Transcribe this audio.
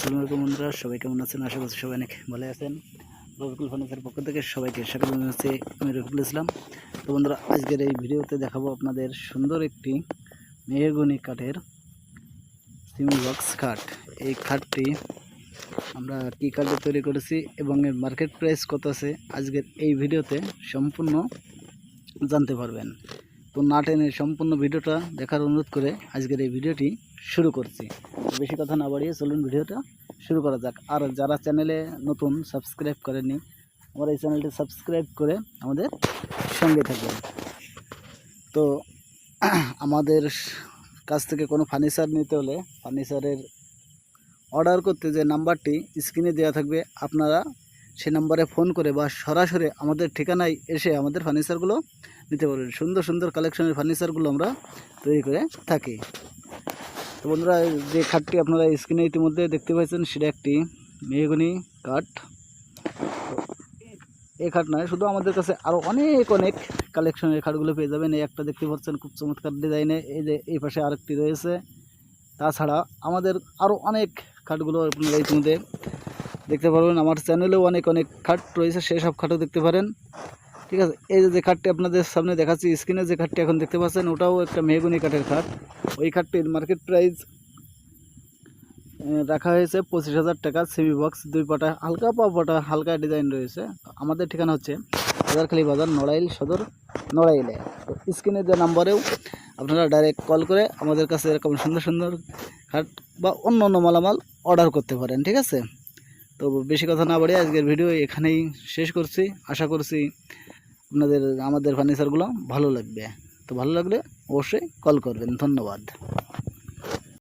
আসসালামু আলাইকুম বন্ধুরা, সবাই কেমন আছেন? আশা করছি সবাই অনেক ভালো আছেন। রফিকুল ফার্নিচারের পক্ষ থেকে সবাইকে স্বাগত জানাচ্ছি। আমি রফিকুল ইসলাম। তো বন্ধুরা, আজকের এই ভিডিওতে দেখাবো আপনাদের সুন্দর একটি মেহগনি কাঠের সিমি বক্স খাট। এই খাটটি আমরা কী কাঠে তৈরি করেছি এবং এর মার্কেট প্রাইস কত আছে আজকের এই ভিডিওতে সম্পূর্ণ জানতে পারবেন। তো না টেনে সম্পূর্ণ ভিডিওটা দেখার অনুরোধ করে আজকের এই ভিডিওটি শুরু করছি। বেশি কথা না বাড়িয়ে চলুন ভিডিওটা শুরু করা যাক। আর যারা চ্যানেলে নতুন সাবস্ক্রাইব করেননি, আমার এই চ্যানেলটি সাবস্ক্রাইব করে আমাদের সঙ্গে থাকবেন। তো আমাদের কাছ থেকে কোনো ফার্নিচার নিতে হলে ফার্নিচারের অর্ডার করতে যে নাম্বারটি স্ক্রিনে দেওয়া থাকবে, আপনারা সে নাম্বারে ফোন করে বা সরাসরি আমাদের ঠিকানায় এসে আমাদের ফার্নিচারগুলো নিতে পারবেন। সুন্দর সুন্দর কালেকশনের ফার্নিচারগুলো আমরা তৈরি করে থাকি। তো বন্ধুরা, যে খাটটি আপনারা স্ক্রিনে ইতিমধ্যে দেখতে পাচ্ছেন সেটা একটি মেহগনি কাঠ। এই খাট নয়, শুধু আমাদের কাছে আরও অনেক অনেক কালেকশনের খাটগুলো পেয়ে যাবেন। এই একটা দেখতে পাচ্ছেন খুব চমৎকার ডিজাইনে, এই যে এই পাশে আরেকটি রয়েছে। তাছাড়া আমাদের আরও অনেক খাটগুলো আপনারা ইতিমধ্যে দেখতে পারবেন। আমার চ্যানেলেও অনেক অনেক খাট রয়েছে, সেই সব খাটও দেখতে পারেন। ঠিক আছে, এই যে খাটটি আপনাদের সামনে দেখাচ্ছি স্ক্রিনে, যে খাটটি এখন দেখতে পাচ্ছেন ওটাও একটা মেহগনি কাঠের খাট। ওই খাটটির মার্কেট প্রাইস রাখা হয়েছে 25,000 টাকা। সেমি বক্স, দুই পাটা, হালকা পাটা হালকা ডিজাইন রয়েছে। আমাদের ঠিকানা হচ্ছে হাজারখালী বাজার, নড়াইল সদর, নড়াইলে। তো স্ক্রিনে যে নাম্বারেও আপনারা ডাইরেক্ট কল করে আমাদের কাছে এরকম সুন্দর সুন্দর খাট বা অন্য অন্য মালামাল অর্ডার করতে পারেন। ঠিক আছে, তো বেশি কথা না বাড়িয়ে আজকের ভিডিও এখানেই শেষ করছি। আশা করছি আমাদের ফার্নিচারগুলো ভালো লাগবে। তো ভালো লাগলে অবশ্যই কল করবেন। ধন্যবাদ।